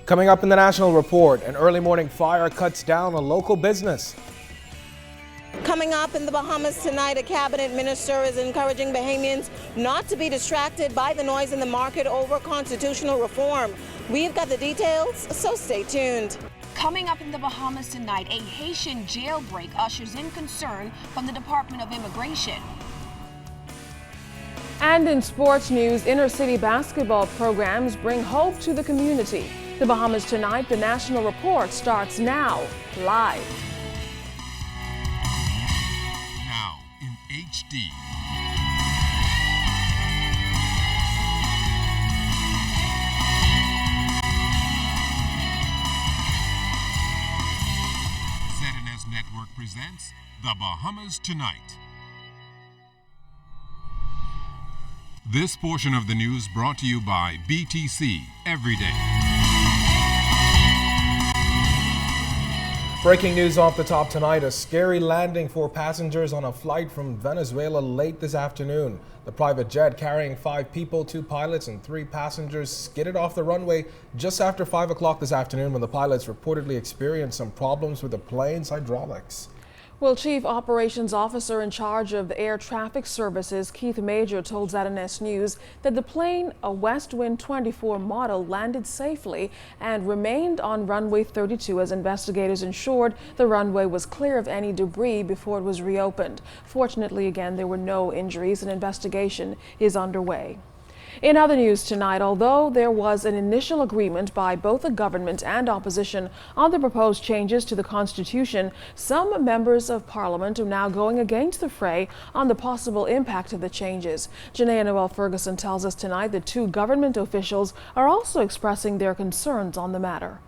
Coming up in the National Report, an early morning fire cuts down a local business. Coming up in the Bahamas tonight, a cabinet minister is encouraging Bahamians not to be distracted by the noise in the market over constitutional reform. We've got the details, so stay tuned. Coming up in the Bahamas tonight, a Haitian jailbreak ushers in concern from the Department of Immigration. And in sports news, inner-city basketball programs bring hope to the community. The Bahamas tonight, the National Report starts now, live. Now in HD. ZNS Network presents The Bahamas Tonight. This portion of the news brought to you by BTC Every Day. Breaking news off the top tonight, a scary landing for passengers on a flight from Venezuela late this afternoon. The private jet carrying 5 people, 2 pilots and 3 passengers skidded off the runway just after 5 o'clock this afternoon when the pilots reportedly experienced some problems with the plane's hydraulics. Well, Chief Operations Officer in charge of Air Traffic Services, Keith Major, told ZNS News that the plane, a Westwind 24 model, landed safely and remained on runway 32 as investigators ensured the runway was clear of any debris before it was reopened. Fortunately, again, there were no injuries. An investigation is underway. In other news tonight, although there was an initial agreement by both the government and opposition on the proposed changes to the Constitution, some members of Parliament are now going against the fray on the possible impact of the changes. Janae Noel Ferguson tells us tonight that 2 government officials are also expressing their concerns on the matter.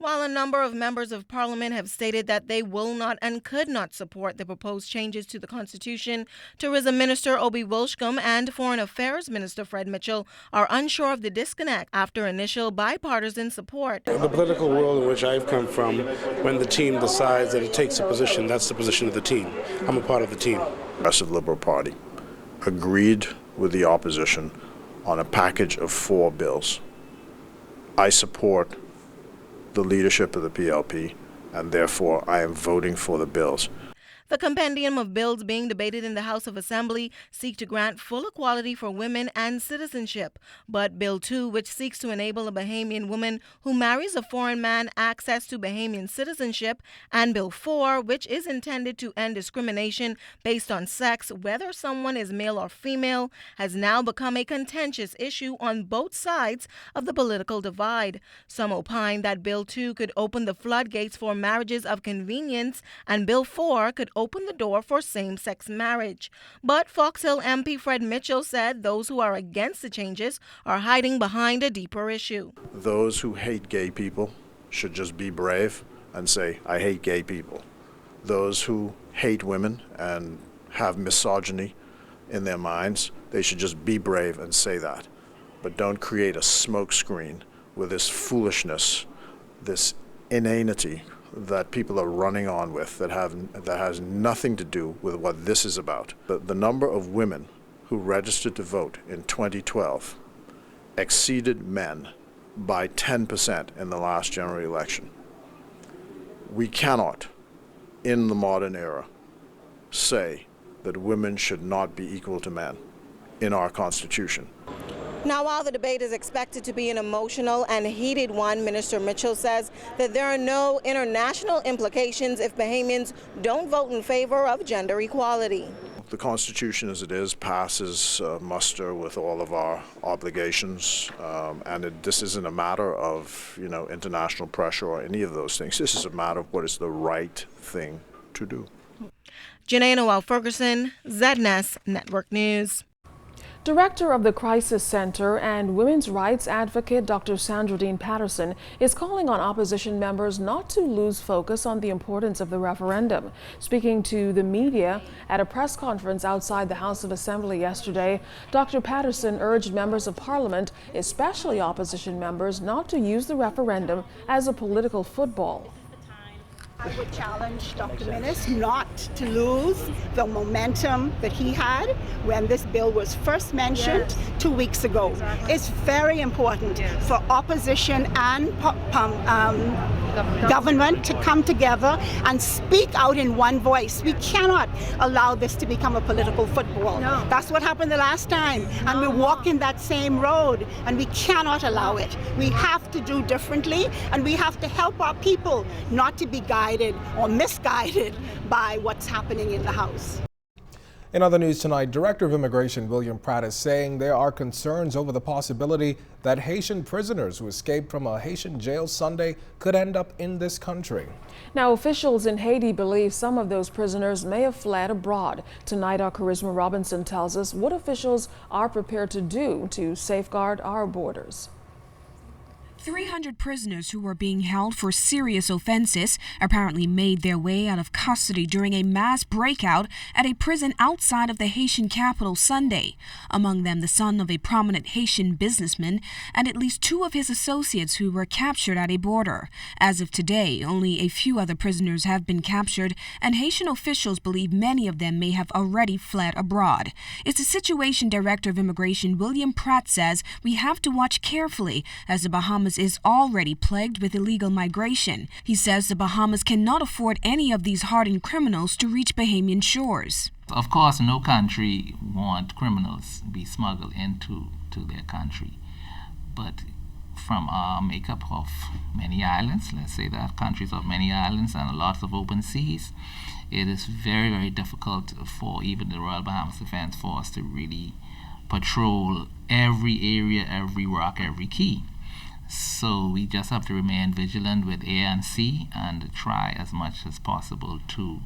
While a number of members of Parliament have stated that they will not and could not support the proposed changes to the Constitution, Tourism Minister Obi Wilshcombe and Foreign Affairs Minister Fred Mitchell are unsure of the disconnect after initial bipartisan support. The political world in which I've come from, when the team decides that it takes a position, that's the position of the team. I'm a part of the team. The Progressive Liberal Party agreed with the opposition on a package of 4 bills. I support the leadership of the PLP, and therefore I am voting for the bills. The compendium of bills being debated in the House of Assembly seek to grant full equality for women and citizenship. But Bill 2, which seeks to enable a Bahamian woman who marries a foreign man access to Bahamian citizenship, and Bill 4, which is intended to end discrimination based on sex, whether someone is male or female, has now become a contentious issue on both sides of the political divide. Some opine that Bill 2 could open the floodgates for marriages of convenience, and Bill 4 could open the door for same-sex marriage. But Fox Hill MP Fred Mitchell said those who are against the changes are hiding behind a deeper issue. Those who hate gay people should just be brave and say, I hate gay people. Those who hate women and have misogyny in their minds, they should just be brave and say that. But don't create a smokescreen with this foolishness, this inanity that people are running on with that has nothing to do with what this is about. The number of women who registered to vote in 2012 exceeded men by 10% in the last general election. We cannot, in the modern era, say that women should not be equal to men in our Constitution. Now, while the debate is expected to be an emotional and heated one, Minister Mitchell says that there are no international implications if Bahamians don't vote in favor of gender equality. The Constitution as it is passes muster with all of our obligations, and this isn't a matter of international pressure or any of those things. This is a matter of what is the right thing to do. Janae Noel Ferguson, ZNS Network News. Director of the Crisis Center and women's rights advocate Dr. Sandra Dean Patterson is calling on opposition members not to lose focus on the importance of the referendum. Speaking to the media at a press conference outside the House of Assembly yesterday, Dr. Patterson urged members of Parliament, especially opposition members, not to use the referendum as a political football. I would challenge Dr. Minnis not to lose the momentum that he had when this bill was first mentioned 2 weeks ago. Exactly. It's very important for opposition and government to come together and speak out in one voice. We cannot allow this to become a political football. No. That's what happened the last time, and we're walking that same road, and we cannot allow it. We have to do differently, and we have to help our people not to be guided or misguided by what's happening in the House. In other news tonight, Director of Immigration William Pratt is saying there are concerns over the possibility that Haitian prisoners who escaped from a Haitian jail Sunday could end up in this country. Now, officials in Haiti believe some of those prisoners may have fled abroad. Tonight, our Charisma Robinson tells us what officials are prepared to do to safeguard our borders. 300 prisoners who were being held for serious offenses apparently made their way out of custody during a mass breakout at a prison outside of the Haitian capital Sunday. Among them, the son of a prominent Haitian businessman and at least 2 of his associates who were captured at a border. As of today, only a few other prisoners have been captured, and Haitian officials believe many of them may have already fled abroad. It's a situation Director of Immigration William Pratt says we have to watch carefully, as the Bahamas is already plagued with illegal migration. He says the Bahamas cannot afford any of these hardened criminals to reach Bahamian shores. Of course, no country wants criminals to be smuggled into their country. But from our makeup of many islands, let's say that countries of many islands and lots of open seas, it is very, very difficult for even the Royal Bahamas Defense Force to really patrol every area, every rock, every key. So we just have to remain vigilant with air and sea and try as much as possible to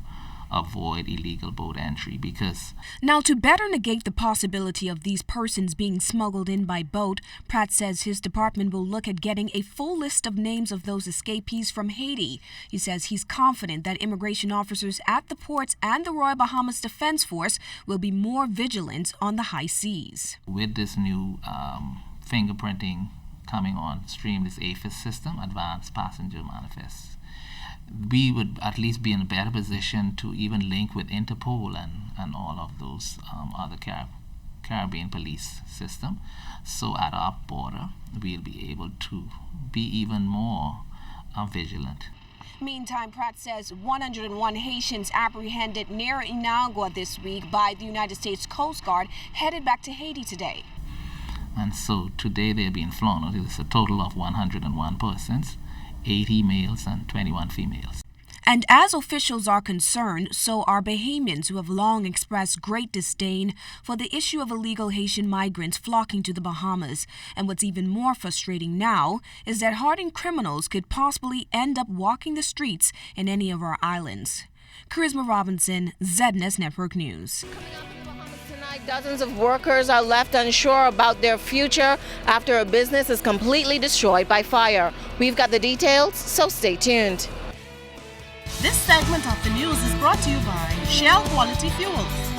avoid illegal boat entry, because now, to better negate the possibility of these persons being smuggled in by boat, Pratt says his department will look at getting a full list of names of those escapees from Haiti. He says he's confident that immigration officers at the ports and the Royal Bahamas Defense Force will be more vigilant on the high seas. With this new fingerprinting coming on stream, this APHIS system, Advanced Passenger Manifest, we would at least be in a better position to even link with Interpol and all of those other Caribbean police system. So at our border, we'll be able to be even more vigilant. Meantime, Pratt says 101 Haitians apprehended near Inagua this week by the United States Coast Guard headed back to Haiti today. And so today they're being flown out. It's a total of 101 persons, 80 males and 21 females. And as officials are concerned, so are Bahamians, who have long expressed great disdain for the issue of illegal Haitian migrants flocking to the Bahamas. And what's even more frustrating now is that hardened criminals could possibly end up walking the streets in any of our islands. Charisma Robinson, ZNS Network News. Dozens of workers are left unsure about their future after a business is completely destroyed by fire. We've got the details, so stay tuned. This segment of the news is brought to you by Shell Quality Fuels.